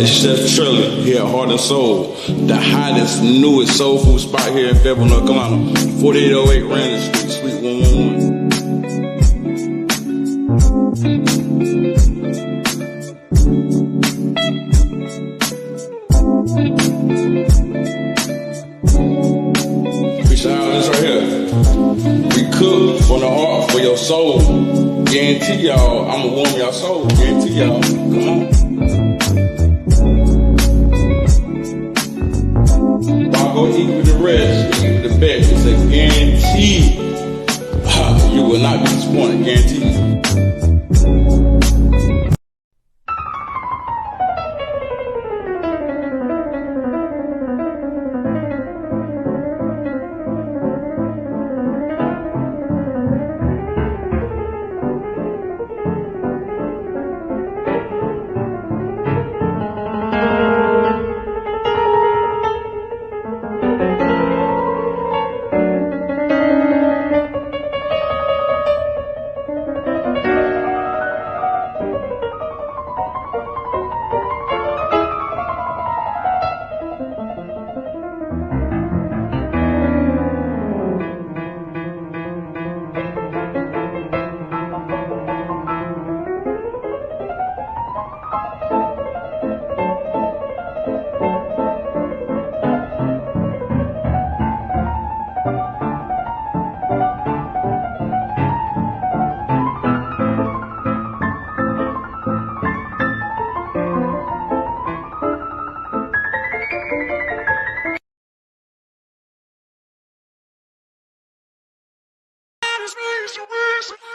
it's Chef Shirley here at Heart and Soul, the hottest, newest soul food spot here in Fayetteville, North Carolina, 4808 Randall Street, Suite 111. Appreciate all this right here. We cook from the heart for your soul. Guarantee y'all, I'ma warm y'all soul. Guarantee y'all. Come on. I'll go eat with the rest, eat with the best. It's a guarantee. You will not be disappointed. Guarantee.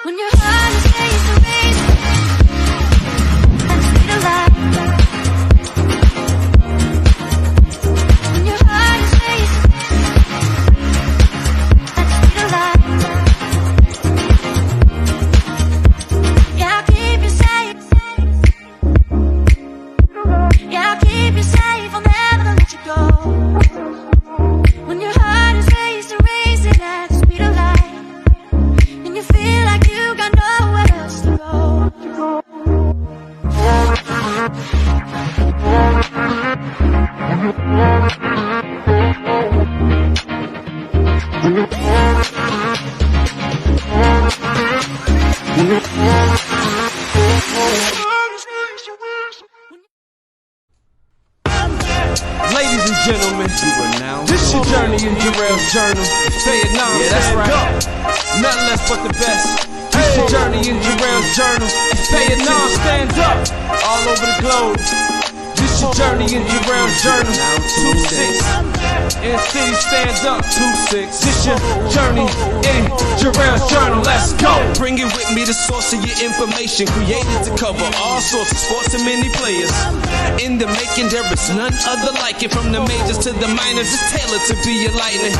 When your heart is raised to raise and speed of light. When your heart is raised and speed of light. Yeah, I'll keep you safe. Yeah, I'll keep you safe. I'll never let you go. When your heart is raised to raise it at the speed of light. You feel like you got nowhere else to go. Ladies and gentlemen, this your journey in Jarrell's journal. Say it now, yeah, that's right. Nothing less but the best. This your journey in Jarrell's journal. Say it now, stand up. All over the globe. This your journey in Jarrell's journal. 2-6. In city stands up. 2-6. This your journey in Jarrell's journal. Let's go. Bring it with me, the source of your information, created to cover all sorts of sports and many players. In the making, there is none other like it. From the majors to the minors, it's tailored to be enlightening.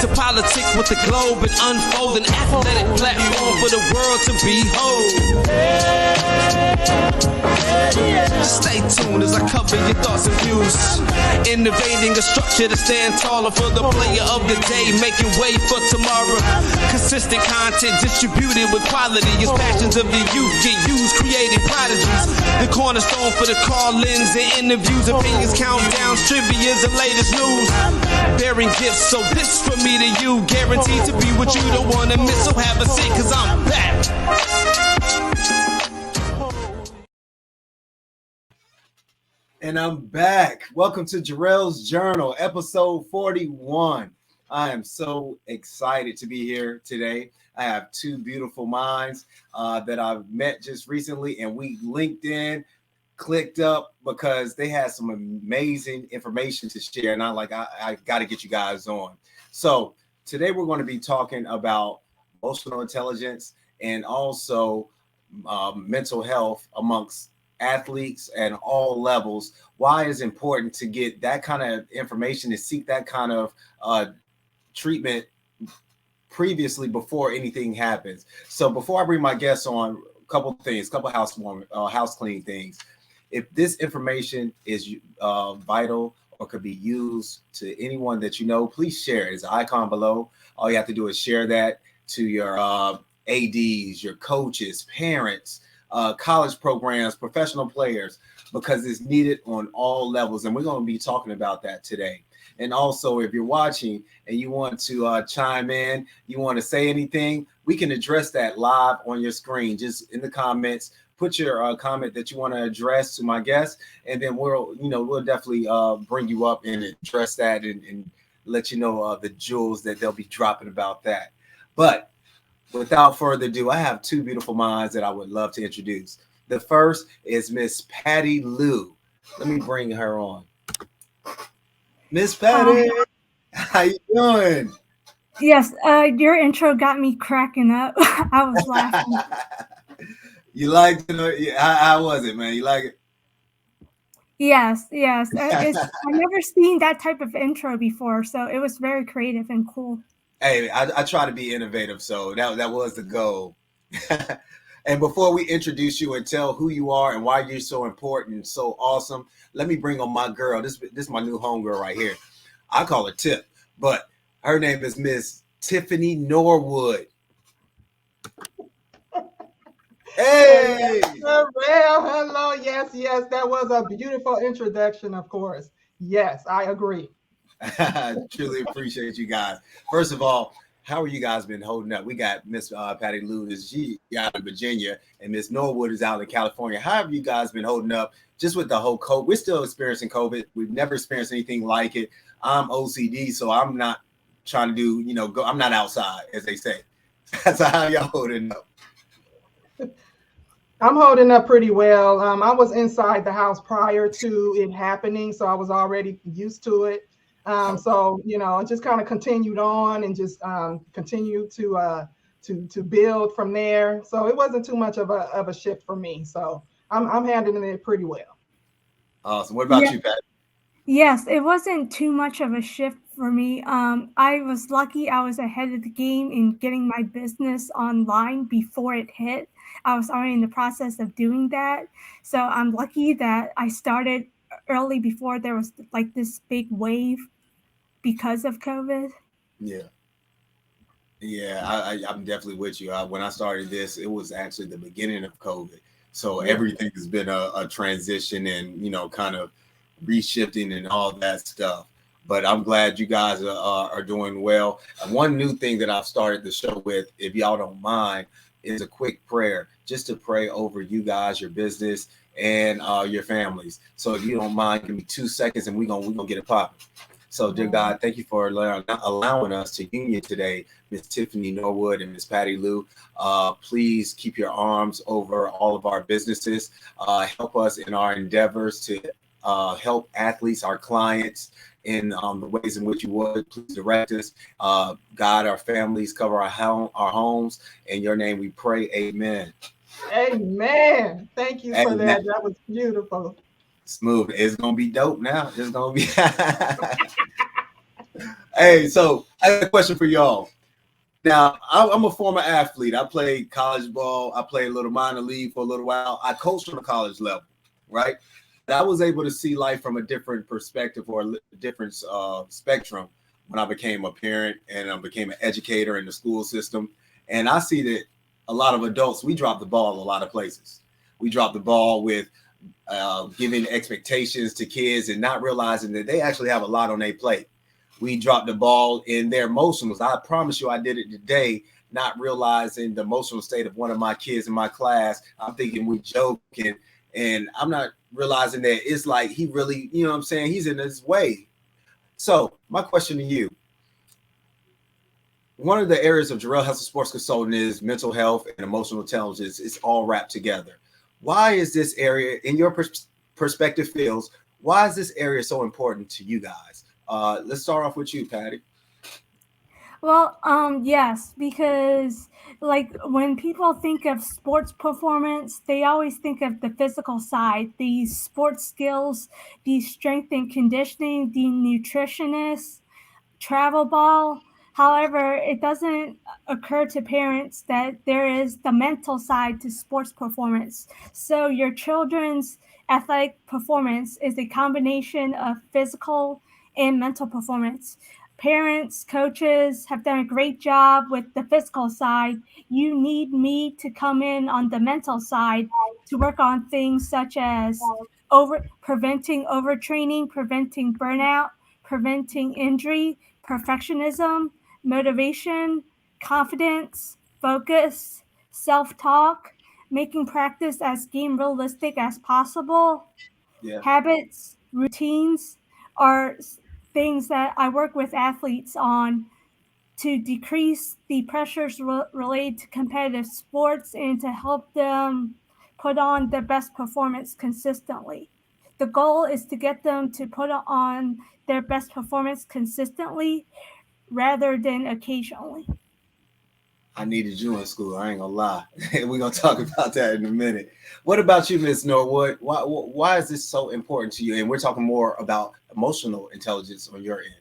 To politic with the globe and unfold an athletic platform for the world to behold. Stay tuned as I cover your thoughts and views. Innovating a structure to stand taller for the player of the day, making way for tomorrow. Consistent content distributed with quality as passions of the youth get used, creating prodigies. The cornerstone for the call-ins and interviews, opinions, countdowns, trivia's the latest news. Bearing gifts, so this from me to you, guaranteed to be what you don't want to miss. So have a seat, cause I'm back. And I'm back. Welcome to Jarrell's Journal, episode 41. I am so excited to be here today. I have two beautiful minds that I've met just recently, and we linked in, clicked up because they had some amazing information to share. And I got to get you guys on. So today we're going to be talking about emotional intelligence and also mental health amongst athletes and all levels. Why it's important to get that kind of information, to seek that kind of treatment previously before anything happens. So before I bring my guests on, a couple house cleaning things. If this information is vital or could be used to anyone that you know, please share it. There's an icon below. All you have to do is share that to your ADs, your coaches, parents, college programs, professional players, because it's needed on all levels. And we're going to be talking about that today. And also, if you're watching and you want to chime in, you want to say anything, we can address that live on your screen. Just in the comments, put your comment that you want to address to my guest, and then we'll definitely bring you up and address that and let you know the jewels that they'll be dropping about that. But without further ado, I have two beautiful minds that I would love to introduce. The first is Miss Patty Lou. Let me bring her on. Miss Patty, how you doing? Yes, your intro got me cracking up. I was laughing. You liked it? How was it, man? You like it? Yes. I've never seen that type of intro before, so it was very creative and cool. Hey, I try to be innovative, so that was the goal. And before we introduce you and tell who you are and why you're so important and so awesome, let me bring on my girl. This is my new homegirl right here. I call her Tip, but her name is Miss Tiffany Norwood. Hey, Jarrell, hello. Yes, that was a beautiful introduction, of course. Yes, I agree. I truly appreciate you guys. First of all, how are you guys been holding up? We got Miss Patty Lou, she out of Virginia, and Miss Norwood is out in California. How have you guys been holding up just with the whole COVID? We're still experiencing COVID. We've never experienced anything like it. I'm OCD, so I'm not trying to do, I'm not outside, as they say. That's how y'all holding up. I'm holding up pretty well. I was inside the house prior to it happening, so I was already used to it. So I just kind of continued on and just continued to build from there. So it wasn't too much of a shift for me. So I'm handling it pretty well. Awesome. What about you, Pat? Yes, it wasn't too much of a shift for me. I was lucky I was ahead of the game in getting my business online before it hit. I was already in the process of doing that. So I'm lucky that I started early before there was like this big wave because of COVID. Yeah. I'm definitely with you. When I started this, it was actually the beginning of COVID. So everything has been a transition and, kind of reshifting and all that stuff. But I'm glad you guys are doing well. And one new thing that I've started the show with, if y'all don't mind, is a quick prayer, just to pray over you guys, your business, and your families. So if you don't mind, give me 2 seconds, and we're gonna get it popping. So, dear God, thank you for allowing us to union today, Miss Tiffany Norwood and Miss Patty Lou. Please keep your arms over all of our businesses. Help us in our endeavors to help athletes, our clients, in the ways in which you would. Please direct us. God, our families, cover our homes. In your name we pray. Amen. Amen. Thank you for that. That was beautiful. Smooth. It's going to be dope now. It's going to be. Hey, so I have a question for y'all. Now, I'm a former athlete. I played college ball. I played a little minor league for a little while. I coached on the college level, right? I was able to see life from a different perspective or a different spectrum when I became a parent and I became an educator in the school system. And I see that a lot of adults, we drop the ball a lot of places. We drop the ball with giving expectations to kids and not realizing that they actually have a lot on their plate. We dropped the ball in their emotions. I promise you I did it today, not realizing the emotional state of one of my kids in my class. I'm thinking we joking, and I'm not realizing that it's like he really, you know what I'm saying, he's in his way. So my question to you, one of the areas of Jarrell Health and Sports Consultant is mental health and emotional intelligence. It's all wrapped together. Why is this area, in your perspective, Phils, why is this area so important to you guys? Let's start off with you, Patty. Well, yes, because like when people think of sports performance, they always think of the physical side, these sports skills, the strength and conditioning, the nutritionist, travel ball. However, it doesn't occur to parents that there is the mental side to sports performance. So your children's athletic performance is a combination of physical and mental performance. parents, coaches have done a great job with the physical side. You need me to come in on the mental side to work on things such as preventing overtraining, preventing burnout, preventing injury, perfectionism, motivation, confidence, focus, self-talk, making practice as game realistic as possible. Yeah. Habits, routines are things that I work with athletes on to decrease the pressures related to competitive sports and to help them put on their best performance consistently. The goal is to get them to put on their best performance consistently rather than occasionally. I needed you in school. I ain't gonna lie. We're gonna talk about that in a minute. What about you, Miss Norwood? Why is this so important to you? And we're talking more about emotional intelligence on your end.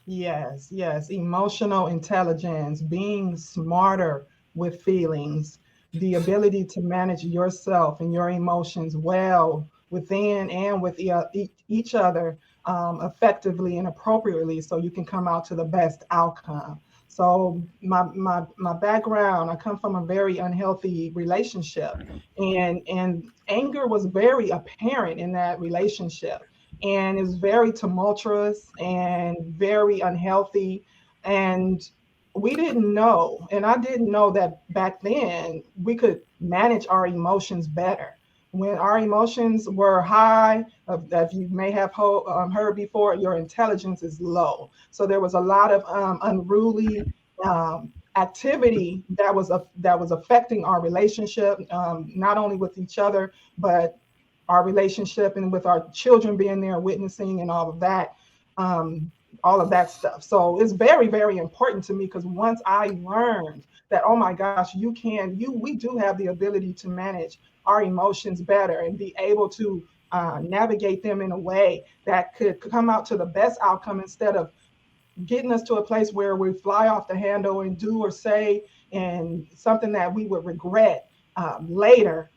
Yes, yes. Emotional intelligence, being smarter with feelings, the ability to manage yourself and your emotions well within and with each other effectively and appropriately so you can come out to the best outcome. So my background, I come from a very unhealthy relationship, and anger was very apparent in that relationship, and it was very tumultuous and very unhealthy. And we didn't know, and I didn't know that back then we could manage our emotions better. When our emotions were high, that you may have heard before, your intelligence is low. So there was a lot of unruly activity that was affecting our relationship, not only with each other, but our relationship and with our children being there witnessing and um, all of that stuff. So it's very, very important to me because once I learned that, oh my gosh, we do have the ability to manage our emotions better and be able to navigate them in a way that could come out to the best outcome instead of getting us to a place where we fly off the handle and do or say and something that we would regret later.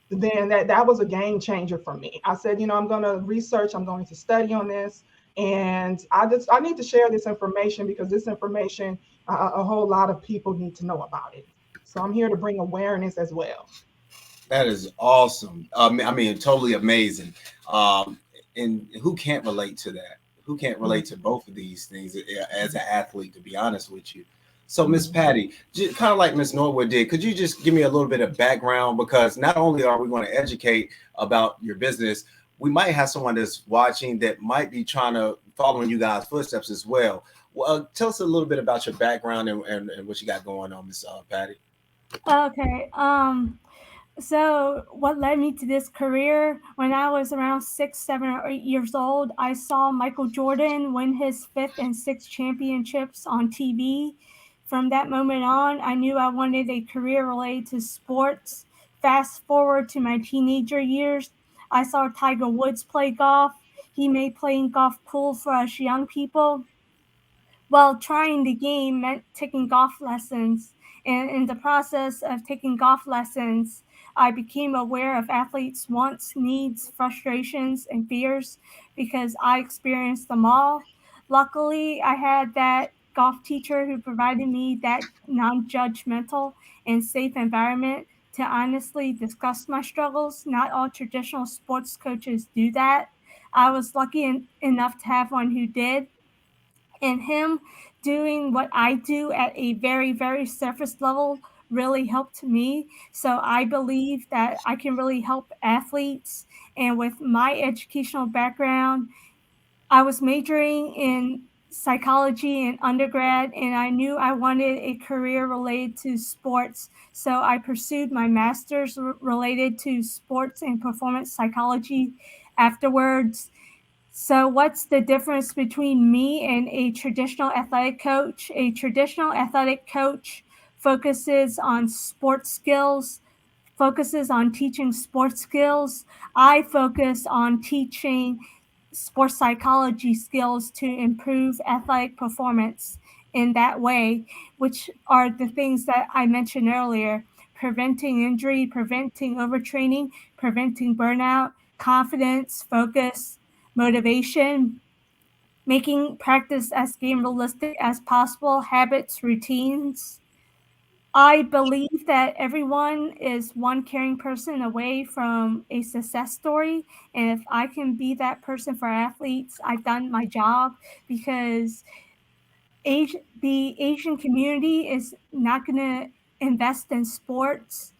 Then that was a game changer for me. I said, I'm going to research, I'm going to study on this, and I need to share this information because this information a whole lot of people need to know about it. So I'm here to bring awareness as well. That is awesome. I mean, totally amazing. Um, and who can't relate to that? Who can't relate to both of these things as an athlete, to be honest with you? So, Miss Patty, kind of like Miss Norwood did, could you just give me a little bit of background? Because not only are we going to educate about your business, we might have someone that's watching that might be trying to follow in you guys' footsteps as well. Well, tell us a little bit about your background and what you got going on, Miss Patty. Okay. So, what led me to this career? When I was around 6, 7, or 8 years old, I saw Michael Jordan win his fifth and sixth championships on TV. From that moment on, I knew I wanted a career related to sports. Fast forward to my teenager years, I saw Tiger Woods play golf. He made playing golf cool for us young people. Well, trying the game meant taking golf lessons. And in the process of taking golf lessons, I became aware of athletes' wants, needs, frustrations, and fears because I experienced them all. Luckily, I had that golf teacher who provided me that non judgmental and safe environment to honestly discuss my struggles. Not all traditional sports coaches do that. I was lucky enough to have one who did, and him doing what I do at a very, very surface level really helped me. So I believe that I can really help athletes. And with my educational background, I was majoring in psychology in undergrad, and I knew I wanted a career related to sports. So I pursued my master's related to sports and performance psychology afterwards. So, what's the difference between me and a traditional athletic coach? A traditional athletic coach focuses on sports skills, focuses on teaching sports skills. I focus on teaching sports psychology skills to improve athletic performance in that way, which are the things that I mentioned earlier: preventing injury, preventing overtraining, preventing burnout, confidence, focus, motivation. making practice as game realistic as possible, habits, routines. I believe that everyone is one caring person away from a success story. And if I can be that person for athletes, I've done my job, because the Asian community is not going to invest in sports.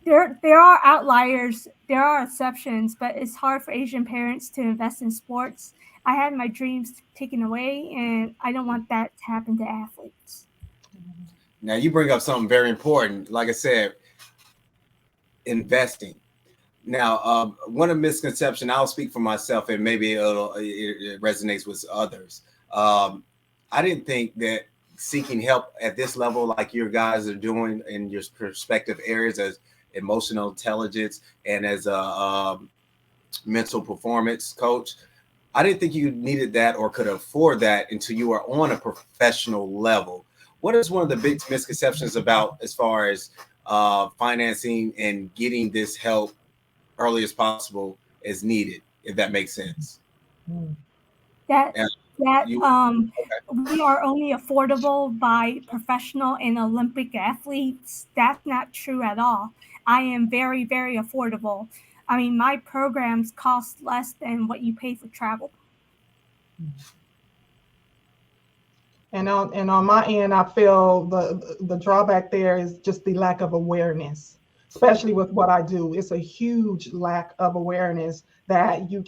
There are outliers, there are exceptions, but it's hard for Asian parents to invest in sports. I had my dreams taken away, and I don't want that to happen to athletes. Now you bring up something very important. Like I said, investing. Now, one of the misconceptions, I'll speak for myself, and maybe it resonates with others. I didn't think that seeking help at this level, like your guys are doing in your respective areas as emotional intelligence and as a mental performance coach, I didn't think you needed that or could afford that until you are on a professional level. What is one of the big misconceptions about as far as financing and getting this help early as possible as needed, if that makes sense? That And that you, we are only affordable by professional and Olympic athletes. That's not true at all. I am very, very affordable. I mean, my programs cost less than what you pay for travel. And on my end, I feel the drawback there is just the lack of awareness, especially with what I do. It's a huge lack of awareness that you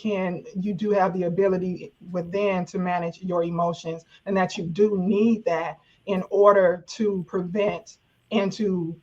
do have the ability within to manage your emotions, and that you do need that in order to prevent and to,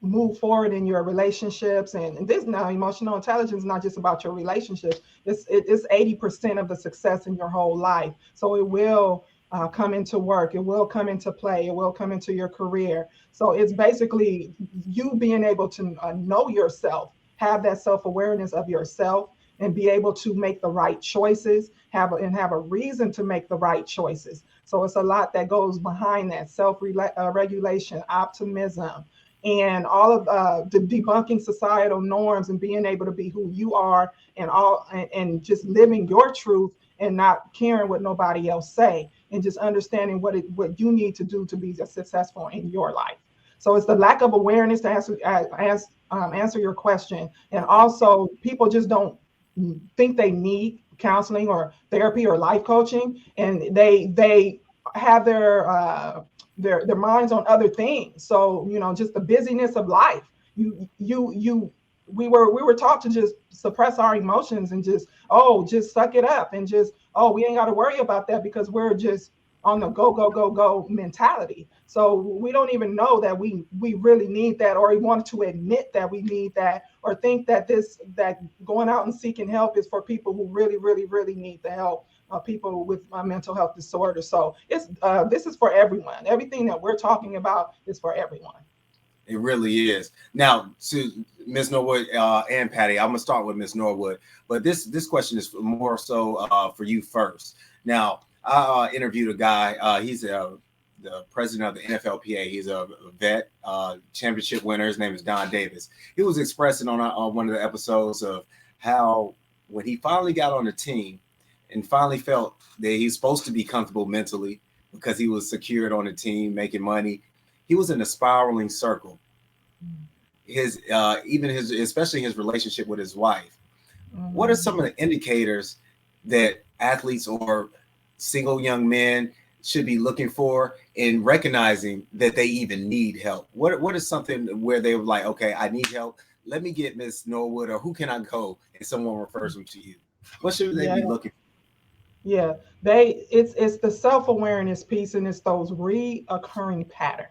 move forward in your relationships. And this, now, emotional intelligence is not just about your relationships. It's 80% of the success in your whole life. So it will come into work, it will come into play, it will come into your career. So it's basically you being able to know yourself, have that self-awareness of yourself, and be able to make the right choices, have a reason to make the right choices. So it's a lot that goes behind that: self-regulation, optimism, and all of the debunking societal norms, and being able to be who you are, and just living your truth, and not caring what nobody else say, and just understanding what you need to do to be successful in your life. So it's the lack of awareness to answer your question. And also, people just don't think they need counseling or therapy or life coaching, and they have their minds on other things. So, just the busyness of life. We were taught to just suppress our emotions and just suck it up, and we ain't got to worry about that because we're just on the go mentality. So we don't even know that we really need that, or we want to admit that we need that, or think that going out and seeking help is for people who really, really, really need the help. People with mental health disorder. So this is for everyone. Everything that we're talking about is for everyone. it really is. Now, to Ms. Norwood and Patty, I'm gonna start with Ms. Norwood, but this question is more so for you first. Now, I interviewed a guy. He's the president of the NFLPA. He's a vet, championship winner. His name is Don Davis. He was expressing on one of the episodes of how when he finally got on the team and finally felt that he's supposed to be comfortable mentally because he was secured on the team, making money, he was in a spiraling circle. Especially his relationship with his wife. What are some of the indicators that athletes or single young men should be looking for in recognizing that they even need help? What is something where they were like, okay, I need help. Let me get Miss Norwood, or who can I go? And someone refers them to you. What should they be looking for? Yeah, it's the self-awareness piece, and it's those reoccurring patterns.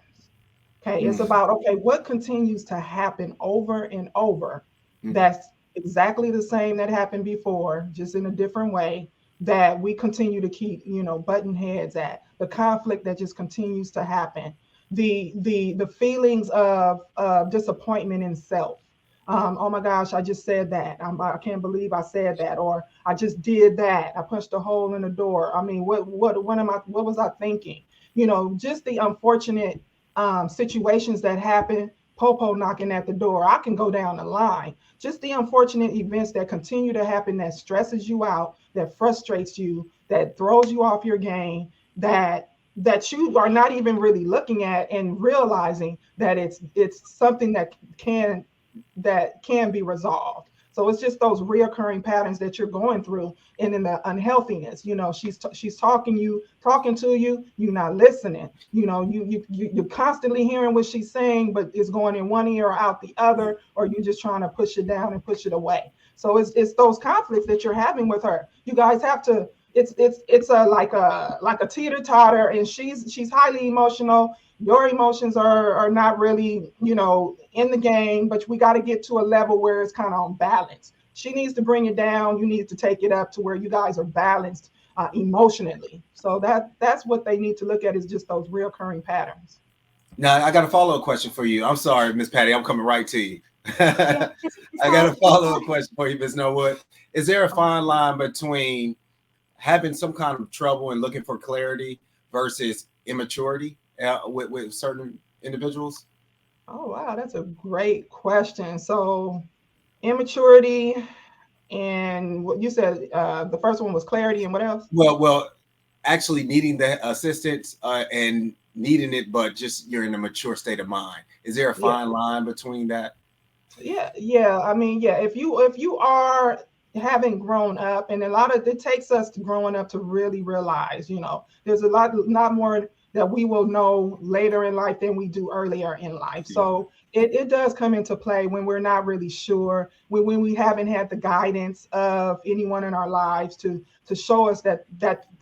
Okay, it's about, okay, what continues to happen over and over that's exactly the same that happened before, just in a different way, that we continue to keep, button heads at, the conflict that just continues to happen, the feelings of disappointment in self. Oh my gosh, I just said that. I can't believe I said that, or I just did that. I punched a hole in the door. I mean, what was I thinking? Just the unfortunate situations that happen. Popo knocking at the door. I can go down the line. Just the unfortunate events that continue to happen, that stresses you out, that frustrates you, that throws you off your game, that you are not even really looking at and realizing that it's something that can be resolved. So it's just those reoccurring patterns that you're going through, and in the unhealthiness. She's talking to you, you're not listening. You're constantly hearing what she's saying, but it's going in one ear or out the other, or you're just trying to push it down and push it away. So it's those conflicts that you're having with her. You guys have to. It's a like a teeter totter, and she's highly emotional. Your emotions are not really, in the game, but we got to get to a level where it's kind of on balance. She needs to bring it down. You need to take it up to where you guys are balanced emotionally. So that's what they need to look at, is just those reoccurring patterns. Now, I got a follow-up question for you. I'm sorry, Miss Patty, I'm coming right to you. Yeah, I got a follow-up question for you, Miss Norwood. Is there a fine line between having some kind of trouble and looking for clarity versus immaturity with certain individuals? Oh, wow, that's a great question. So immaturity, and what you said, the first one was clarity, and what else? Well, actually needing the assistance and needing it, but just you're in a mature state of mind. Is there a fine line between that? Yeah. I mean, yeah. If you are having grown up, and a lot of it takes us to growing up to really realize, there's a lot more that we will know later in life than we do earlier in life. So it does come into play when we're not really sure, when we haven't had the guidance of anyone in our lives to show us that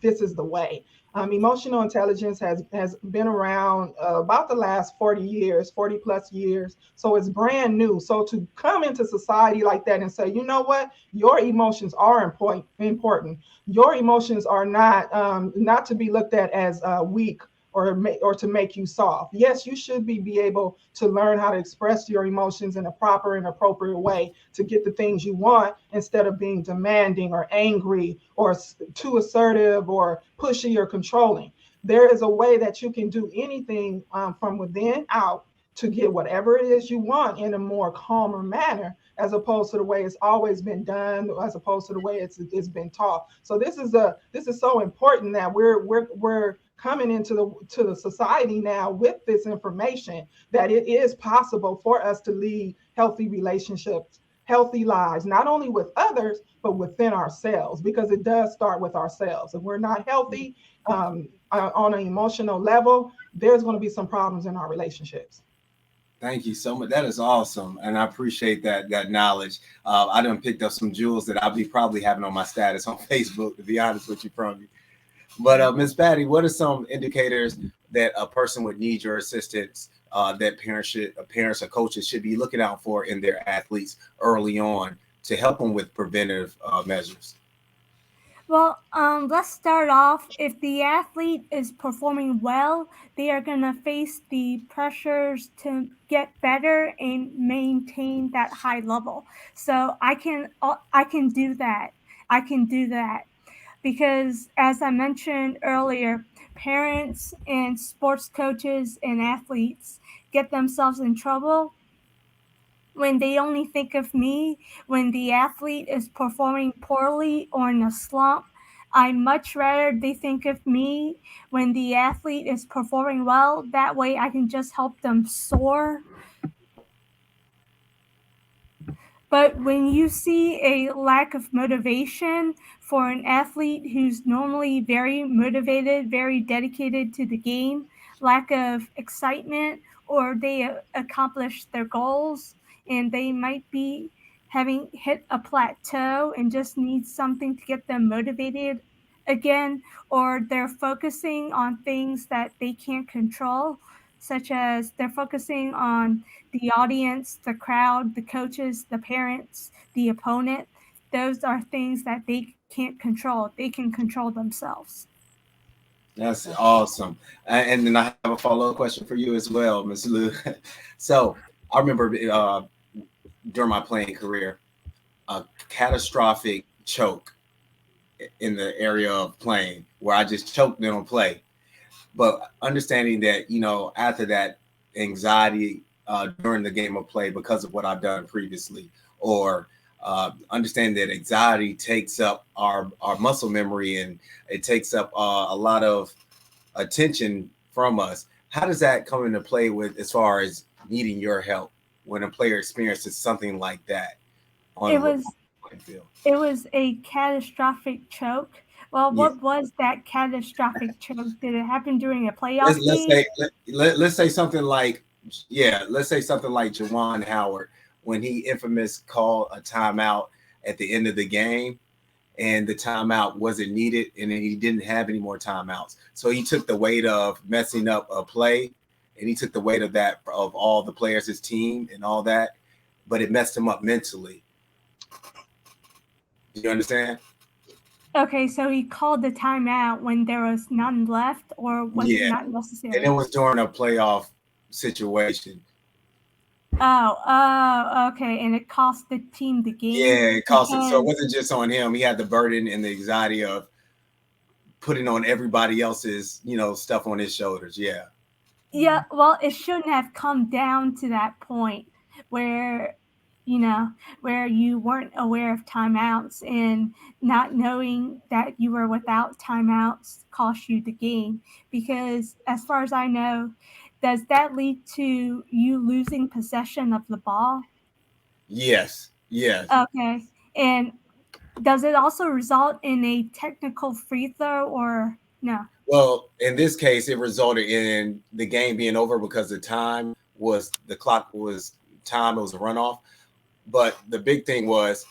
this is the way. Emotional intelligence has been around about the last 40 plus years. So it's brand new. So to come into society like that and say, you know what, your emotions are important. Your emotions are not to be looked at as weak or to make you soft. Yes, you should be able to learn how to express your emotions in a proper and appropriate way to get the things you want, instead of being demanding or angry or too assertive or pushy or controlling. There is a way that you can do anything from within out to get whatever it is you want in a more calmer manner, as opposed to the way it's always been done, as opposed to the way it's been taught. So this is so important that we're coming into the society now with this information, that it is possible for us to lead healthy relationships, healthy lives, not only with others, but within ourselves, because it does start with ourselves. If we're not healthy on an emotional level, there's going to be some problems in our relationships. Thank you so much. That is awesome, and I appreciate that knowledge. I done picked up some jewels that I'll be probably having on my status on Facebook, to be honest with you, from you. But Ms. Patty, what are some indicators that a person would need your assistance that parents or coaches should be looking out for in their athletes early on to help them with preventive measures? Well, let's start off. If the athlete is performing well, they are going to face the pressures to get better and maintain that high level. So I can do that. I can do that because, as I mentioned earlier, parents and sports coaches and athletes get themselves in trouble when they only think of me when the athlete is performing poorly or in a slump. I much rather they think of me when the athlete is performing well. That way I can just help them soar. But when you see a lack of motivation for an athlete who's normally very motivated, very dedicated to the game, lack of excitement, or they accomplish their goals and they might be having hit a plateau and just need something to get them motivated again, or they're focusing on things that they can't control, such as they're focusing on the audience, the crowd, the coaches, the parents, the opponent. Those are things that they can't control. They can control themselves. That's awesome. And then I have a follow-up question for you as well, Ms. Lou. So I remember during my playing career, a catastrophic choke in the area of playing where I just choked on play. But understanding that, after that, anxiety during the game of play because of what I've done previously, or understand that anxiety takes up our muscle memory, and it takes up a lot of attention from us. How does that come into play with as far as needing your help when a player experiences something like that on It the was field? it was a catastrophic choke. Well, Yeah. what was that catastrophic choke? Did it happen during a let's, playoff let's game? say let's say something like, yeah, let's say something like Jawan Howard when he infamous called a timeout at the end of the game, and the timeout wasn't needed, and then he didn't have any more timeouts, so he took the weight of messing up a play, and he took the weight of that of all the players, his team and all that, but it messed him up mentally. Do you understand? Okay, so he called the timeout when there was none left, or was it Yeah, not and it necessary? was during a playoff situation. Okay, and it cost the team the game Yeah, it cost it. So it because wasn't just on him. He had the burden and the anxiety of putting on everybody else's, stuff on his shoulders. Yeah. yeah, well, it shouldn't have come down to that point where you know where you weren't aware of timeouts, and not knowing that you were without timeouts cost you the game. Because as far as I know, does that lead to you losing possession of the ball? Yes. Yes. Okay, and does it also result in a technical free throw or no? Well, in this case, it resulted in the game being over because the clock was time. It was a runoff. But the big thing was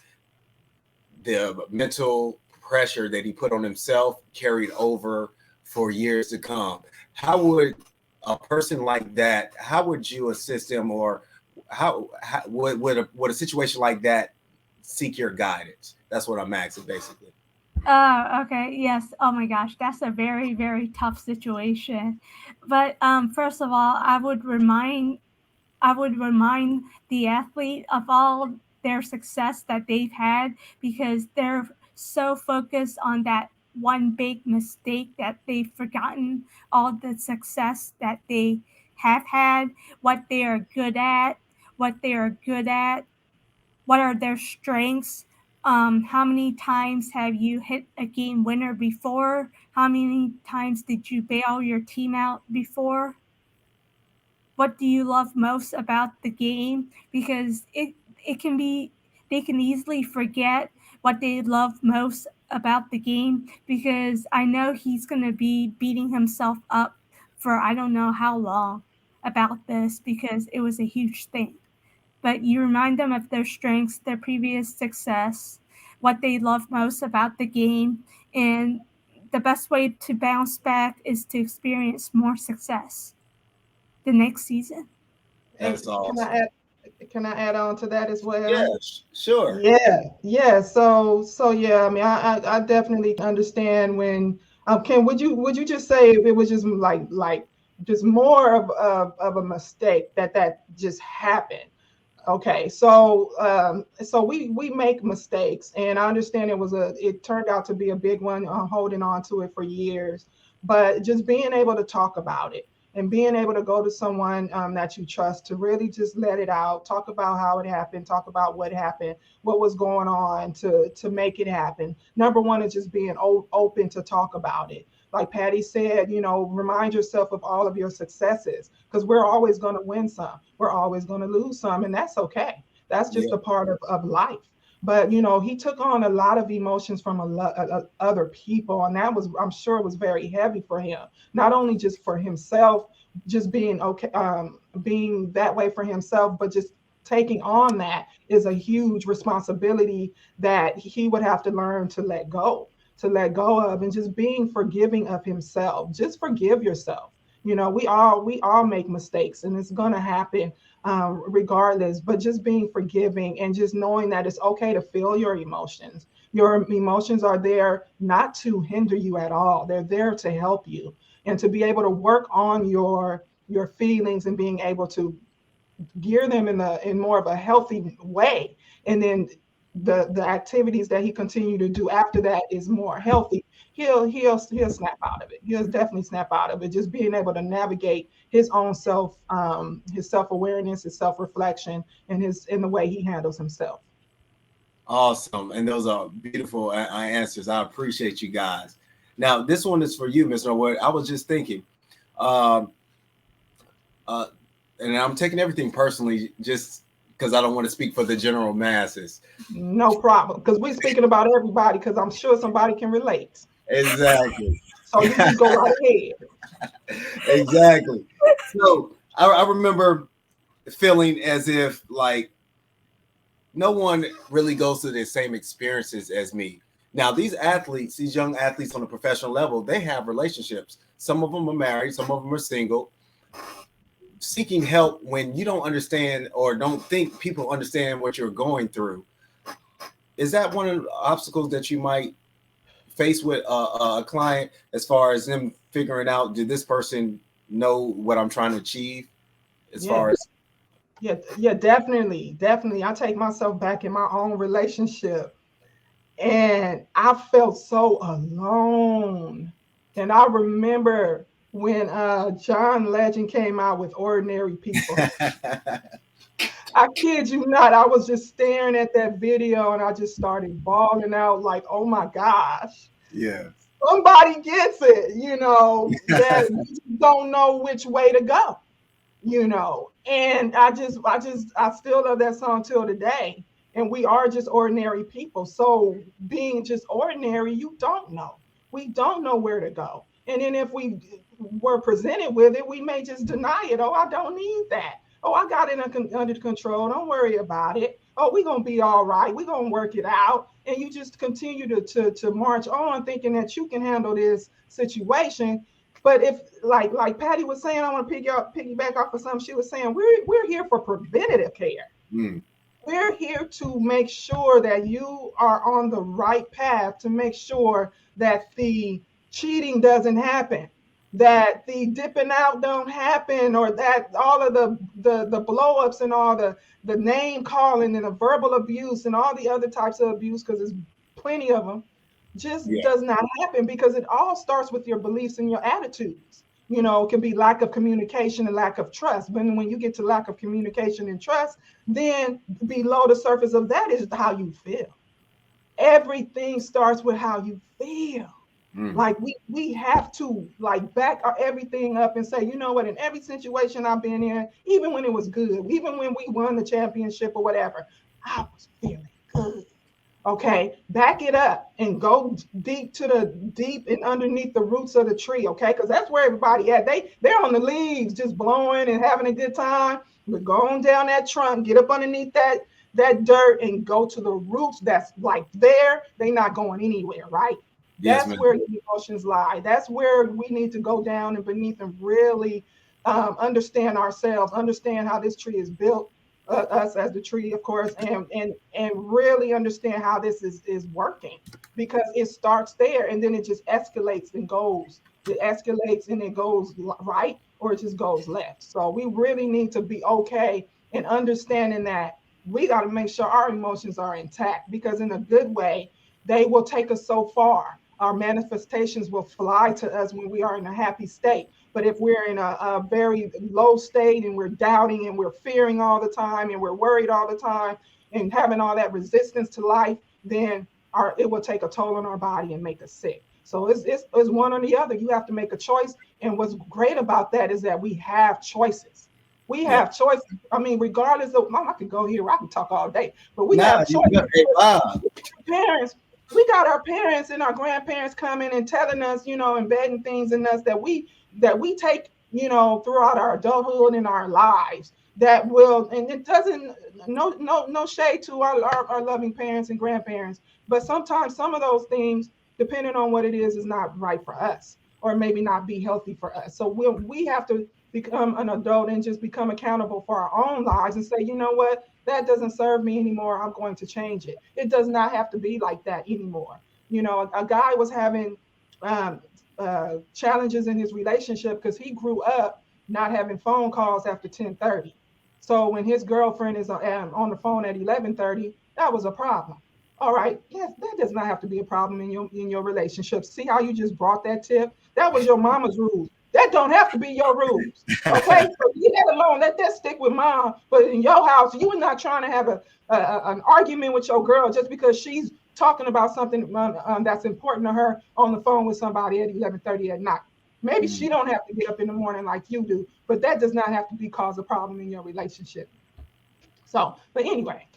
the mental pressure that he put on himself carried over for years to come. How would a person like that? How would you assist them, or how would a situation like that seek your guidance? That's what I'm asking, basically. Oh, okay. Yes. Oh my gosh, that's a very, very tough situation. But first of all, I would remind the athlete of all their success that they've had, because they're so focused on that one big mistake that they've forgotten all the success that they have had, what they are good at, what they are good at, what are their strengths. How many times have you hit a game winner before? How many times did you bail your team out before? What do you love most about the game? Because it can be, they can easily forget what they love most about the game, because I know he's going to be beating himself up for I don't know how long about this, because it was a huge thing. But you remind them of their strengths, their previous success, what they love most about the game, and the best way to bounce back is to experience more success the next season. And That's awesome. can I add on to that as well? Yes, sure. Yeah, yeah. So yeah, I mean, I definitely understand when Ken, would you just say it was just like just more of a mistake that just happened? Okay, so we make mistakes, and I understand it turned out to be a big one, holding on to it for years, but just being able to talk about it and being able to go to someone that you trust to really just let it out, talk about how it happened, talk about what happened, what was going on to make it happen. Number one is just being open to talk about it. Like Patty said, remind yourself of all of your successes, because we're always going to win some, we're always going to lose some, and that's okay. That's just Yeah. a part of life. But he took on a lot of emotions from other people, and that was, I'm sure, it was very heavy for him. Not only just for himself, just being okay, being that way for himself, but just taking on that is a huge responsibility that he would have to learn to let go of, and just being forgiving of himself. Just forgive yourself. We all make mistakes, and it's going to happen regardless, but just being forgiving and just knowing that it's okay to feel your emotions. Your emotions are there not to hinder you at all, they're there to help you, and to be able to work on your feelings and being able to gear them in more of a healthy way. And then the activities that he continue to do after that is more healthy. He'll snap out of it. He'll definitely snap out of it. Just being able to navigate his own his self-awareness, his self-reflection, and in the way he handles himself. Awesome. And those are beautiful answers. I appreciate you guys. Now, this one is for you, Mr. Norword. I was just thinking, and I'm taking everything personally just because I don't want to speak for the general masses. No problem, because we're speaking about everybody, because I'm sure somebody can relate. Exactly. So you just go right ahead. Exactly. So I remember feeling as if like no one really goes through the same experiences as me. Now, these athletes, these young athletes on a professional level, they have relationships. Some of them are married, some of them are single. Seeking help when you don't understand or don't think people understand what you're going through. Is that one of the obstacles that you might face with a client as far as them figuring out, did this person know what I'm trying to achieve as far as? Yeah, definitely. I take myself back in my own relationship, and I felt so alone. And I remember when John Legend came out with Ordinary People. I kid you not, I was just staring at that video and I just started bawling out like, oh my gosh. Yeah. Somebody gets it, that don't know which way to go, And I still love that song till today. And we are just ordinary people. So being just ordinary, you don't know. We don't know where to go. And then if we were presented with it, we may just deny it. Oh, I don't need that. Oh, I got it under control. Don't worry about it. Oh, we're going to be all right. We're going to work it out. And you just continue to march on thinking that you can handle this situation. But if, like Patty was saying, I want to piggyback off of something she was saying, we're here for preventative care. Mm. We're here to make sure that you are on the right path, to make sure that the cheating doesn't happen, that the dipping out don't happen, or that all of the blow-ups and all the name calling and the verbal abuse and all the other types of abuse, because there's plenty of them, just does not happen, because it all starts with your beliefs and your attitudes. It can be lack of communication and lack of trust. But when you get to lack of communication and trust, then below the surface of that is how you feel. Everything starts with how you feel. Like we have to back everything up and say, you know what, in every situation I've been in, even when it was good, even when we won the championship or whatever, I was feeling good. Okay, back it up and go deep and underneath the roots of the tree. Okay, because that's where everybody at. They're on the leaves just blowing and having a good time. But go on down that trunk, get up underneath that dirt and go to the roots that's there. They're not going anywhere, right? That's where the emotions lie. That's where we need to go down and beneath and really understand ourselves, understand how this tree is built, us as the tree, of course, and really understand how this is working, because it starts there and then it just escalates and goes. It escalates and it goes right, or it just goes left. So we really need to be okay and understanding that we got to make sure our emotions are intact, because in a good way, they will take us so far. Our manifestations will fly to us when we are in a happy state. But if we're in a very low state and we're doubting and we're fearing all the time and we're worried all the time and having all that resistance to life, then it will take a toll on our body and make us sick. So it's one or the other. You have to make a choice. And what's great about that is that we have choices. We have choices. I mean, regardless of, I could go here, I can talk all day, but we have choices. Parents, we got our parents and our grandparents coming and telling us, embedding things in us that we take, throughout our adulthood and our lives that will, and it doesn't, no shade to our loving parents and grandparents, but sometimes some of those things, depending on what it is not right for us, or maybe not be healthy for us. So we have to become an adult and just become accountable for our own lives and say, you know what, that doesn't serve me anymore. I'm going to change it. It does not have to be like that anymore. A guy was having challenges in his relationship because he grew up not having phone calls after 10:30. So when his girlfriend is on the phone at 11:30, that was a problem. All right, yes, that does not have to be a problem in your relationship. See how you just brought that tip? That was your mama's rules. That don't have to be your rules. Okay, so leave that alone. Let that stick with mom. But in your house, you are not trying to have an argument with your girl just because she's talking about something that's important to her on the phone with somebody at 11:30 at night. Maybe she don't have to get up in the morning like you do, but that does not have to be cause a problem in your relationship. So, but anyway.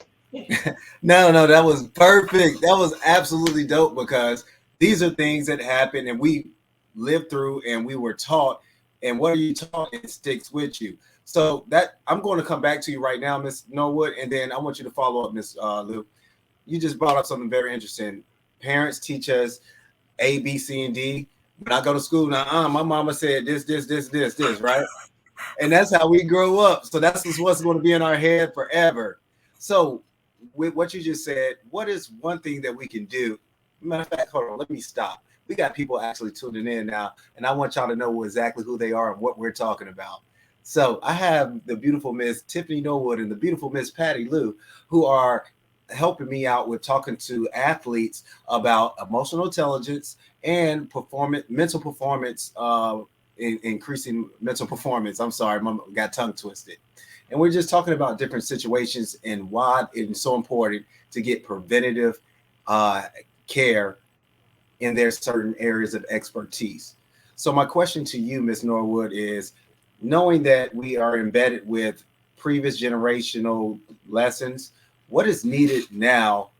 No, that was perfect. That was absolutely dope because these are things that happen and we lived through and we were taught. And what are you taught? It sticks with you. So that I'm going to come back to you right now, Miss Norwood, and then I want you to follow up, Miss Lou. You just brought up something very interesting. Parents teach us A, B, C, and D. When I go to school now, my mama said this, right? And that's how we grow up. So that's what's going to be in our head forever. So with what you just said, what is one thing that we can do? Matter of fact, hold on, let me stop. We got people actually tuning in now, and I want y'all to know exactly who they are and what we're talking about. So I have the beautiful Miss Tiffany Norwood and the beautiful Miss Patty Lou, who are helping me out with talking to athletes about emotional intelligence and mental performance, increasing mental performance. I'm sorry, got tongue twisted. And we're just talking about different situations and why it's so important to get preventative care in their certain areas of expertise. So my question to you, Ms. Norwood, is knowing that we are embedded with previous generational lessons, what is needed now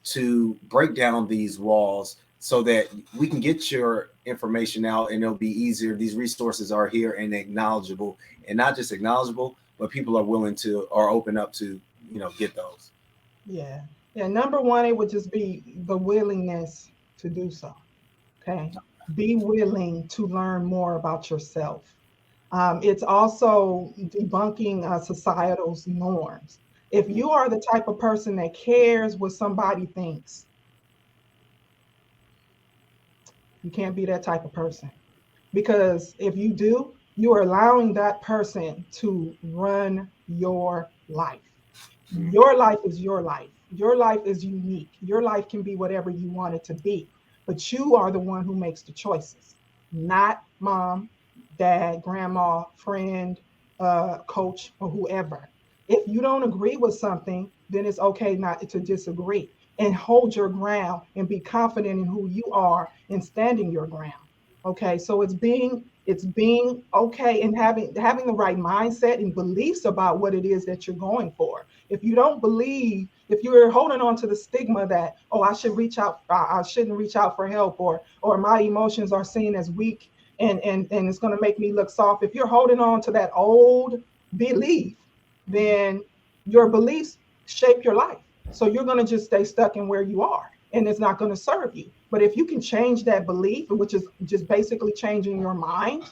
to break down these walls so that we can get your information out and it'll be easier? These resources are here and acknowledgeable, and not just acknowledgeable, but people are willing to or open up to, get those. Yeah. Yeah. Number one, it would just be the willingness to do so. Okay. Be willing to learn more about yourself. It's also debunking societal norms. If you are the type of person that cares what somebody thinks, you can't be that type of person. Because if you do, you are allowing that person to run your life. Your life is your life. Your life is unique. Your life can be whatever you want it to be, but you are the one who makes the choices, not mom, dad, grandma, friend, coach, or whoever. If you don't agree with something, then it's okay not to disagree and hold your ground and be confident in who you are and standing your ground. Okay, so it's being okay and having the right mindset and beliefs about what it is that you're going for. If you don't believe, if you're holding on to the stigma that, oh, I shouldn't reach out for help, or my emotions are seen as weak, and it's going to make me look soft. If you're holding on to that old belief, then your beliefs shape your life. So you're going to just stay stuck in where you are, and it's not going to serve you. But if you can change that belief, which is just basically changing your mind,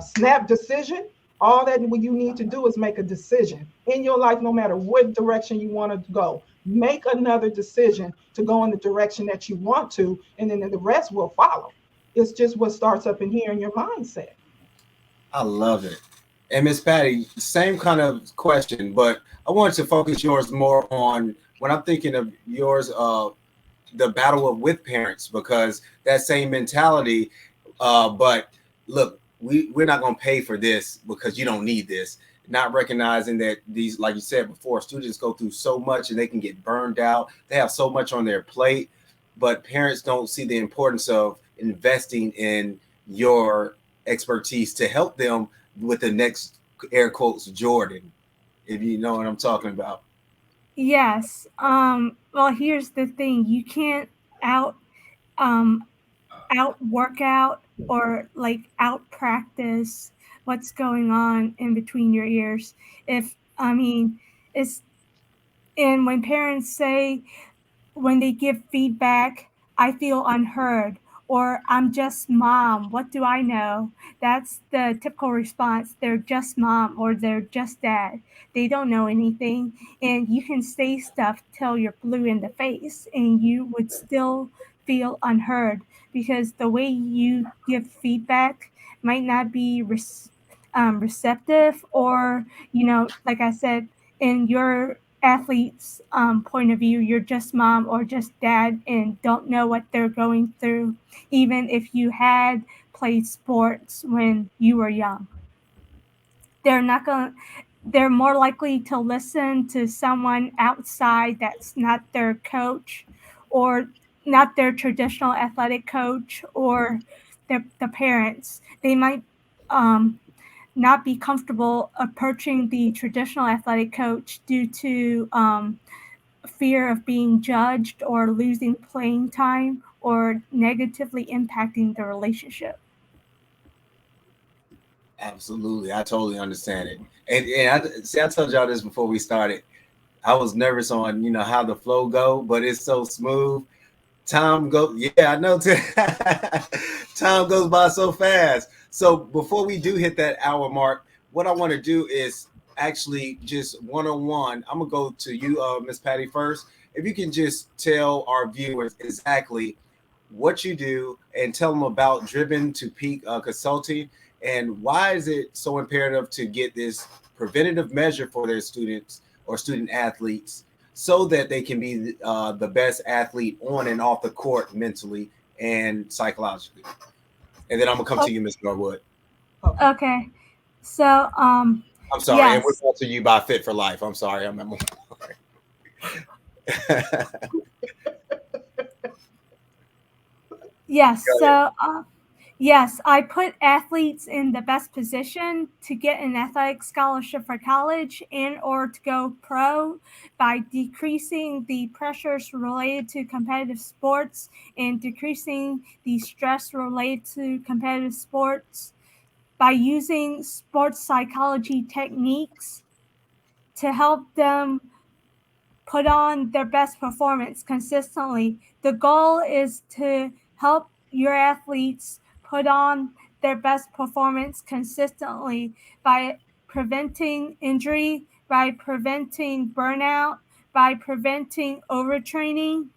snap decision, all that you need to do is make a decision in your life, no matter what direction you want to go. Make another decision to go in the direction that you want to, and then the rest will follow. It's just what starts up in here in your mindset. I love it. And Miss Patty, same kind of question, but I wanted to focus yours more on when I'm thinking of yours, the battle of with parents, because that same mentality. But look, we're not going to pay for this because you don't need this. Not recognizing that these, like you said before, students go through so much and they can get burned out. They have so much on their plate, but parents don't see the importance of investing in your expertise to help them with the next air quotes Jordan, if you know what I'm talking about. Yes. Well, here's the thing: you can't out um out workout or like out practice what's going on in between your ears. If I mean, it's and when parents say, when they give feedback, I feel unheard, or I'm just mom. What do I know? That's the typical response. They're just mom or they're just dad. They don't know anything. And you can say stuff till you're blue in the face and you would still feel unheard because the way you give feedback might not be receptive, or, like I said, in your athlete's point of view, you're just mom or just dad and don't know what they're going through. Even if you had played sports when you were young. They're more likely to listen to someone outside that's not their coach or not their traditional athletic coach or the parents. They might not be comfortable approaching the traditional athletic coach due to fear of being judged or losing playing time or negatively impacting the relationship. Absolutely, I totally understand it. I told y'all this before we started. I was nervous on how the flow go, but it's so smooth. Time go, yeah, I know. Time goes by so fast. So before we do hit that hour mark, what I want to do is actually just one-on-one. I'm gonna go to you, Miss Patty, first. If you can just tell our viewers exactly what you do and tell them about Driven to Peak Consulting and why is it so imperative to get this preventative measure for their students or student athletes so that they can be the best athlete on and off the court mentally and psychologically. And then I'm gonna come to you, Ms. Norwood. Okay. So, I'm sorry, and we're yes. going to you by Fit for Life. I'm sorry, I'm Yes. So, yes, I put athletes in the best position to get an athletic scholarship for college and or to go pro by decreasing the pressures related to competitive sports and decreasing the stress related to competitive sports by using sports psychology techniques to help them put on their best performance consistently. The goal is to help your athletes put on their best performance consistently by preventing injury, by preventing burnout, by preventing overtraining,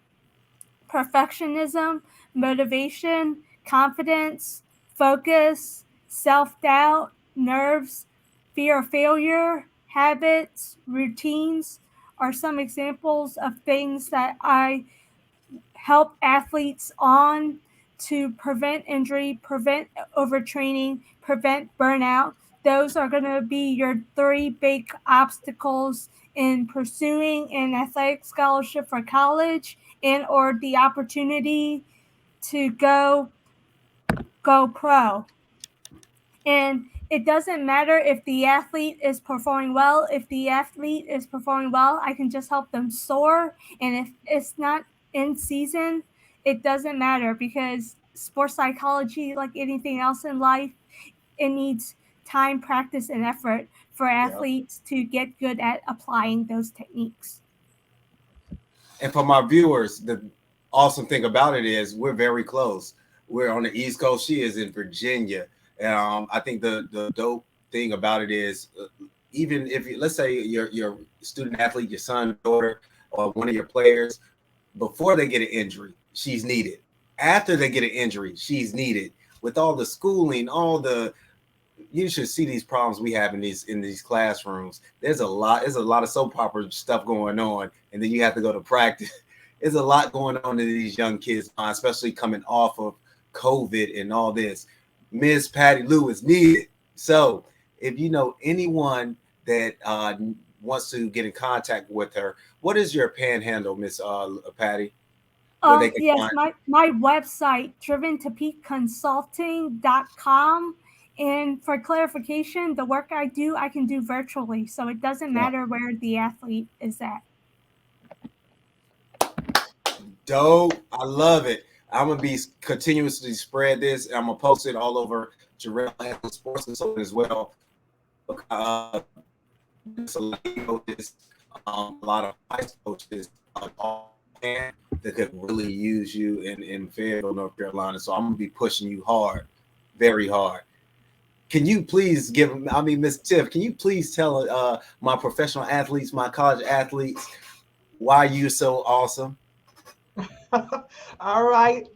perfectionism, motivation, confidence, focus, self doubt, nerves, fear of failure, habits, routines are some examples of things that I help athletes on to prevent injury, prevent overtraining, prevent burnout. Those are going to be your three big obstacles in pursuing an athletic scholarship for college and or the opportunity to go pro. And it doesn't matter if the athlete is performing well. If the athlete is performing well, I can just help them soar. And if it's not in season, it doesn't matter because sports psychology, like anything else in life, it needs time, practice, and effort for athletes to get good at applying those techniques. And for my viewers, the awesome thing about it is we're very close. We're on the East Coast. She is in Virginia. I think the dope thing about it is even if let's say your student athlete, your son, daughter, or one of your players, before they get an injury, she's needed. After they get an injury, she's needed. With all the schooling, you should see these problems we have in these classrooms. There's a lot of soap opera stuff going on, and then you have to go to practice. There's a lot going on in these young kids, especially coming off of COVID and all this. Miss Patty Lou is needed. So if you know anyone that wants to get in contact with her, what is your panhandle, Miss Patty? Yes, my website, driventopeakconsulting.com. And for clarification, the work I do, I can do virtually. So it doesn't matter where the athlete is at. Dope. I love it. I'm going to be continuously spread this. And I'm going to post it all over Jarrell and Sports Consulting as well. A lot of high coaches that could really use you in Fayetteville, North Carolina. So I'm going to be pushing you hard, very hard. Can you please Miss Tiff, can you please tell my professional athletes, my college athletes, why you're so awesome? All right.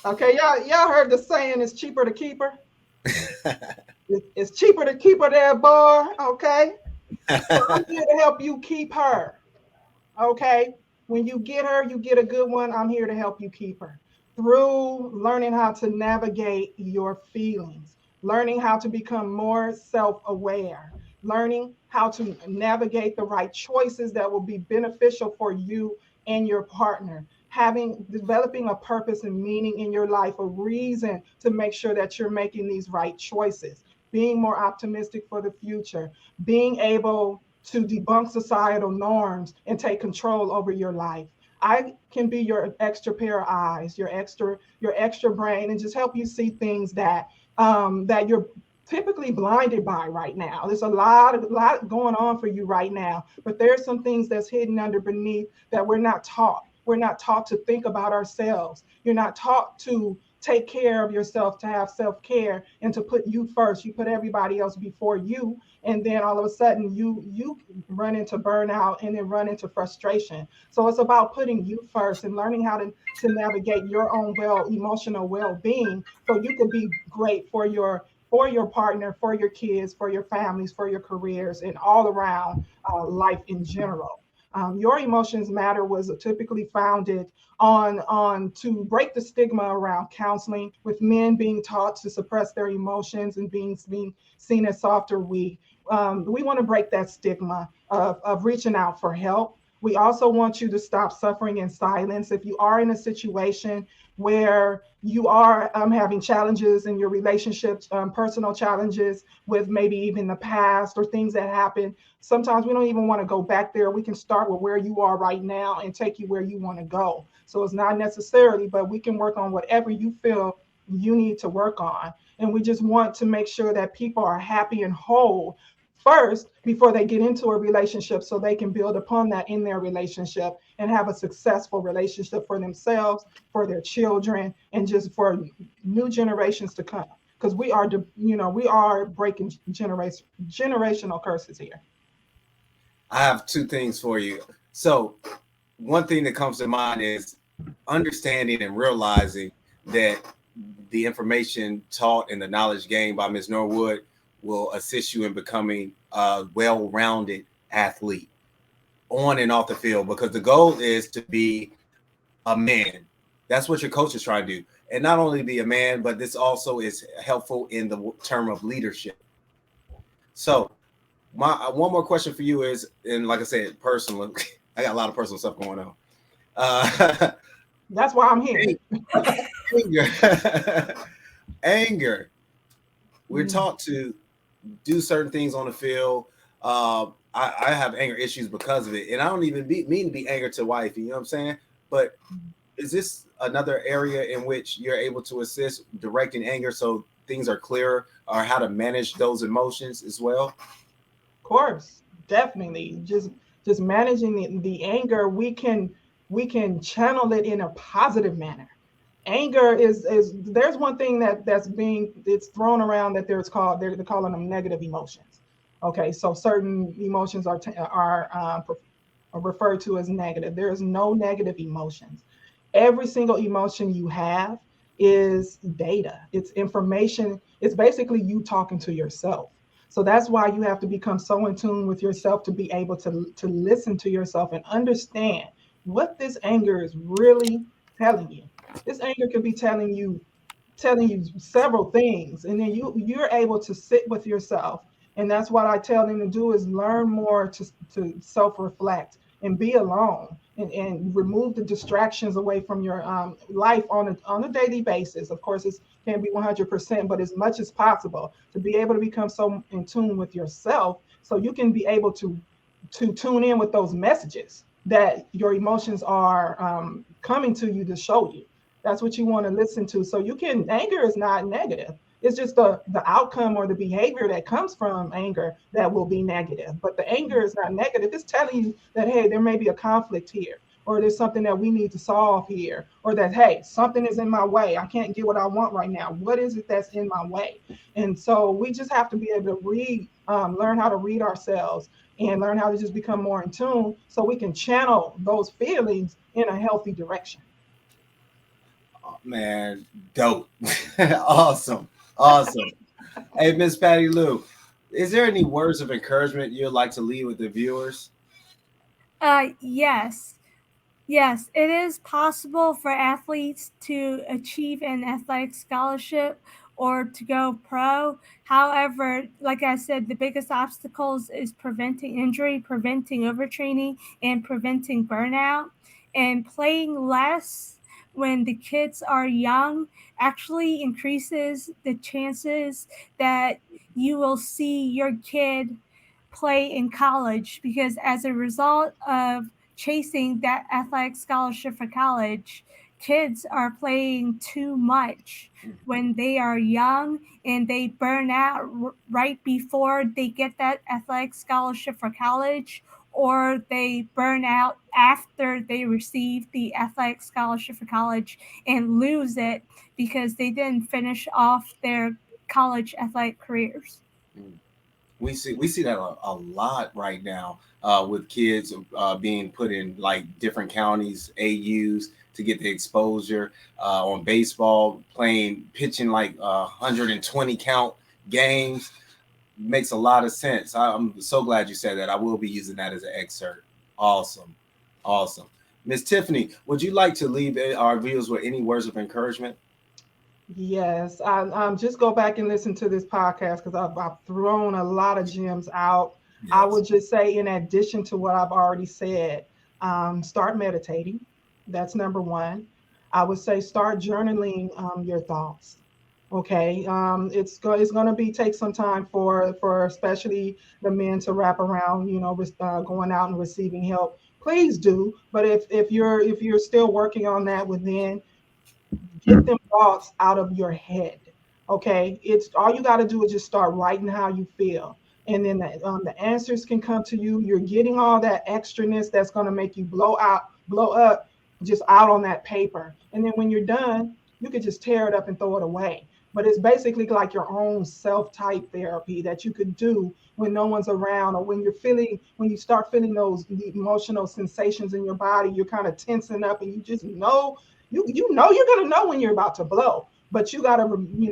Okay, y'all heard the saying, it's cheaper to keep her. It's cheaper to keep her there, boy. Okay. So I'm here to help you keep her. Okay. When you get her, you get a good one. I'm here to help you keep her. through learning how to navigate your feelings, learning how to become more self-aware, learning how to navigate the right choices that will be beneficial for you and your partner, developing a purpose and meaning in your life, a reason to make sure that you're making these right choices, being more optimistic for the future, being able to debunk societal norms and take control over your life. I can be your extra pair of eyes, your extra brain, and just help you see things that you're typically blinded by right now. There's a lot going on for you right now, but there's some things that's hidden under beneath that we're not taught. We're not taught to think about ourselves. You're not taught to take care of yourself, to have self-care, and to put you first. You put everybody else before you, and then all of a sudden you run into burnout and then run into frustration. So it's about putting you first and learning how to navigate your own emotional well-being, so you can be great for your partner, for your kids, for your families, for your careers, and all around life in general. Your Emotions Matter was typically founded on to break the stigma around counseling, with men being taught to suppress their emotions and being seen as soft or weak. We want to break that stigma of reaching out for help. We also want you to stop suffering in silence. If you are in a situation where you are having challenges in your relationships, personal challenges with maybe even the past or things that happened, sometimes we don't even want to go back there. We can start with where you are right now and take you where you want to go. So it's not necessarily, but we can work on whatever you feel you need to work on. And we just want to make sure that people are happy and whole first before they get into a relationship, so they can build upon that in their relationship and have a successful relationship for themselves, for their children, and just for new generations to come. Because we are breaking generational curses here. I have two things for you. So one thing that comes to mind is understanding and realizing that the information taught and the knowledge gained by Ms. Norwood will assist you in becoming a well-rounded athlete on and off the field, because the goal is to be a man. That's what your coach is trying to do. And not only be a man, but this also is helpful in the term of leadership. So my one more question for you is, and like I said, personally, I got a lot of personal stuff going on. That's why I'm here. Anger. We're taught to do certain things on the field. I have anger issues because of it, and I don't even mean to be angry to wifey, you know what I'm saying? But is this another area in which you're able to assist directing anger so things are clearer, or how to manage those emotions as well? Of course, definitely. Just managing the anger, we can channel it in a positive manner. Anger is there's one thing it's thrown around that they're calling them negative emotions. Okay, so certain emotions are referred to as negative. There is no negative emotions. Every single emotion you have is data. It's information. It's basically you talking to yourself. So that's why you have to become so in tune with yourself to be able to listen to yourself and understand what this anger is really telling you. This anger could be telling you several things, and then you're able to sit with yourself. And that's what I tell them to do, is learn more to self-reflect and be alone, and remove the distractions away from your life on a daily basis. Of course, it can't be 100%, but as much as possible, to be able to become so in tune with yourself, so you can be able to tune in with those messages that your emotions are coming to you to show you. That's what you want to listen to. So anger is not negative. It's just the outcome or the behavior that comes from anger that will be negative. But the anger is not negative. It's telling you that, hey, there may be a conflict here, or there's something that we need to solve here, or that, hey, something is in my way. I can't get what I want right now. What is it that's in my way? And so we just have to be able to learn how to read ourselves and learn how to just become more in tune, so we can channel those feelings in a healthy direction. Oh, man, dope. Awesome. Hey, Miss Patty Lou, is there any words of encouragement you'd like to leave with the viewers? Yes. Yes, it is possible for athletes to achieve an athletic scholarship or to go pro. However, like I said, the biggest obstacles is preventing injury, preventing overtraining, and preventing burnout. And playing less when the kids are young actually increases the chances that you will see your kid play in college, because as a result of chasing that athletic scholarship for college, kids are playing too much when they are young, and they burn out right before they get that athletic scholarship for college, or they burn out after they receive the athletic scholarship for college and lose it because they didn't finish off their college athletic careers. We see that a lot right now with kids being put in like different counties, AUs to get the exposure on baseball, pitching like 120 count games. Makes a lot of sense. I'm so glad you said that. I will be using that as an excerpt. Awesome. Miss Tiffany, would you like to leave our viewers with any words of encouragement? Yes, I just go back and listen to this podcast because I've thrown a lot of gems out. I Yes. would just say, in addition to what I've already said, start meditating. That's number one. I would say start journaling your thoughts. Okay, it's going to be take some time for especially the men to wrap around, going out and receiving help. Please do, but if you're still working on that within, get them thoughts out of your head. Okay, it's all you got to do is just start writing how you feel, and then the answers can come to you. You're getting all that extraness that's going to make you blow up, just out on that paper. And then when you're done, you could just tear it up and throw it away. But it's basically like your own self-type therapy that you could do when no one's around, or when you start feeling those emotional sensations in your body. You're kind of tensing up, and you just know you're gonna know when you're about to blow, but you gotta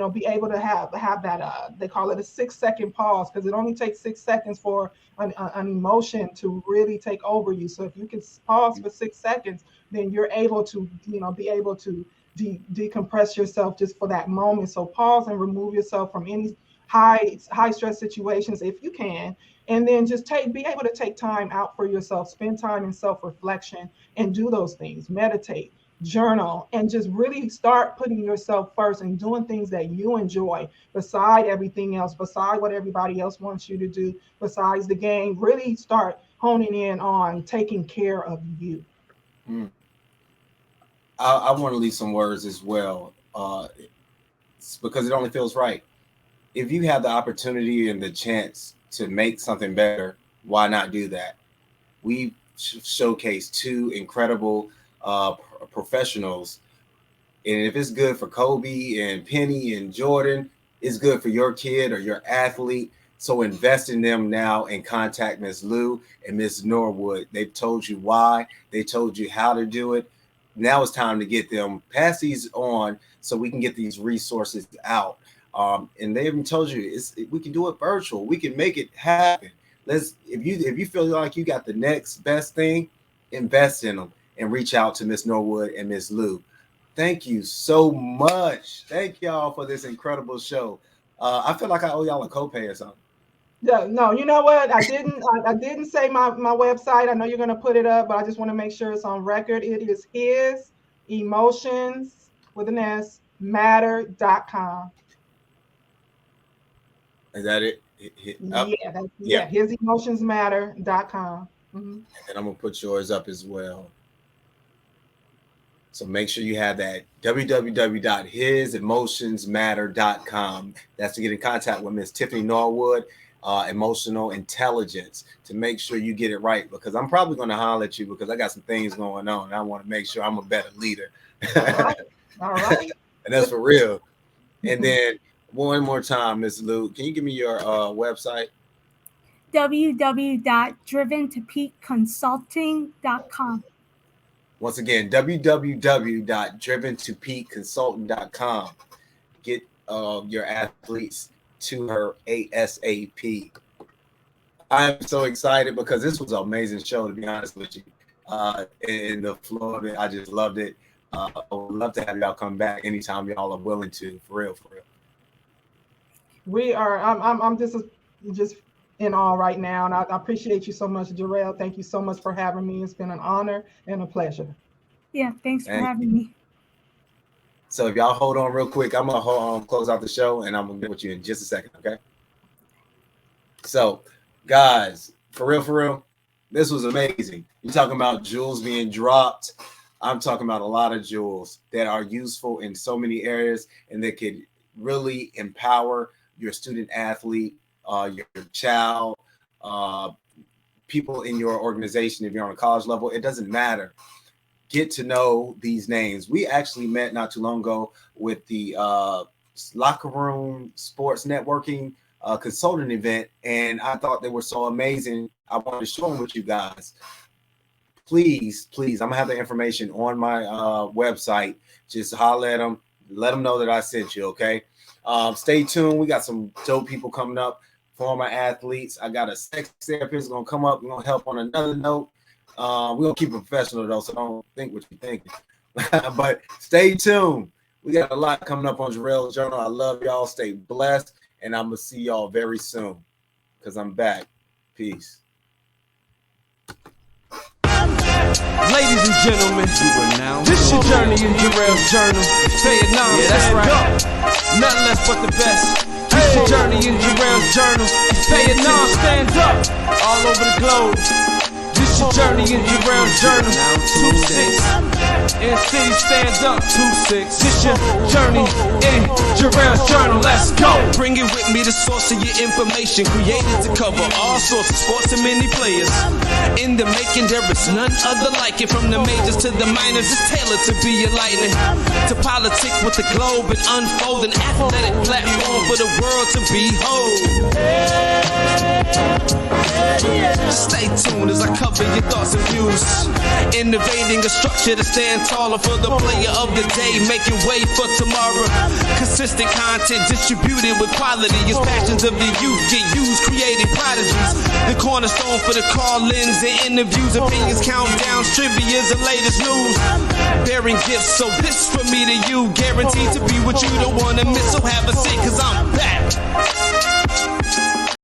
be able to have that they call it a 6 second pause, because it only takes 6 seconds for an emotion to really take over you. So if you can pause for 6 seconds, then you're able to be able to decompress yourself just for that moment. So pause and remove yourself from any high stress situations if you can, and then just be able to take time out for yourself, spend time in self reflection, and do those things. Meditate, journal, and just really start putting yourself first and doing things that you enjoy beside everything else, beside what everybody else wants you to do, besides the game. Really start honing in on taking care of you. Mm. I want to leave some words as well, because it only feels right. If you have the opportunity and the chance to make something better, why not do that? We showcased two incredible professionals, and if it's good for Kobe and Penny and Jordan, it's good for your kid or your athlete. So invest in them now and contact Miss Lou and Miss Norwood. They've told you why. They told you how to do it. Now it's time to get them, pass these on so we can get these resources out. And they even told you we can do it virtual. We can make it happen. If you feel like you got the next best thing, invest in them and reach out to Miss Norwood and Miss Lou. Thank you so much. Thank y'all for this incredible show. I feel like I owe y'all a copay or something. Yeah, no, you know what? I didn't say my website. I know you're gonna put it up, but I just want to make sure it's on record. It is his emotions with an S matter.com. Is that it? Yeah, hisemotionsmatter.com. Mm-hmm. And I'm gonna put yours up as well. So make sure you have that www.hisemotionsmatter.com. That's to get in contact with Miss Tiffany Norwood, Emotional Intelligence, to make sure you get it right, because I'm probably going to holler at you because I got some things going on and I want to make sure I'm a better leader. All right. And that's for real. And then one more time, Miss Lou, can you give me your website? www.driventoppeakconsulting.com. Once again, www.driventoppeakconsulting.com. Get your athletes to her ASAP. I'm so excited because this was an amazing show, to be honest with you. in the flow of it. I just loved it. I would love to have y'all come back anytime y'all are willing to. For real, for real. We are. I'm just in awe right now, and I appreciate you so much, Jarrell. Thank you so much for having me. It's been an honor and a pleasure. Yeah, thanks for having me. So if y'all hold on real quick, I'm gonna close out the show, and I'm gonna get with you in just a second, okay? So, guys, for real, this was amazing. You're talking about jewels being dropped. I'm talking about a lot of jewels that are useful in so many areas, and that could really empower your student athlete, your child, people in your organization. If you're on a college level, it doesn't matter. Get to know these names. We actually met not too long ago with the Locker Room Sports Networking consultant event, and I thought they were so amazing. I wanted to share them with you guys. Please, I'm gonna have the information on my website. Just holler at them, let them know that I sent you. Okay. Stay tuned. We got some dope people coming up, former athletes. I got a sex therapist gonna come up. We're gonna help on another note. We're gonna keep it professional though, so don't think what you're thinking. But stay tuned. We got a lot coming up on Jarrell's Journal. I love y'all. Stay blessed, and I'm gonna see y'all very soon because I'm back. Peace. Ladies and gentlemen, this your journey in Jarrell's Journal. Say it now, yeah, that's right. Nothing less but the best. This your journey in Jarrell's Journal. Say it now, stand up. All over the globe. This your journey in Jarrell's Journal. 2-6. In city stands up. 2-6. This your journey in Jarrell's Journal. Let's go. Bring it with me, the source of your information, created to cover all sorts of sports and many players. In the making, there is none other like it. From the majors to the minors, it's tailored to be enlightening. To politic with the globe and unfold an athletic platform for the world to behold. Stay tuned as I cover your thoughts and views. Innovating a structure to stand taller for the player of the day, making way for tomorrow. Consistent content distributed with quality as passions of the youth get used, creating prodigies. The cornerstone for the call-ins and interviews, opinions, countdowns, trivia's the latest news. Bearing gifts, so this from me to you, guaranteed to be what you don't want to miss. So have a seat,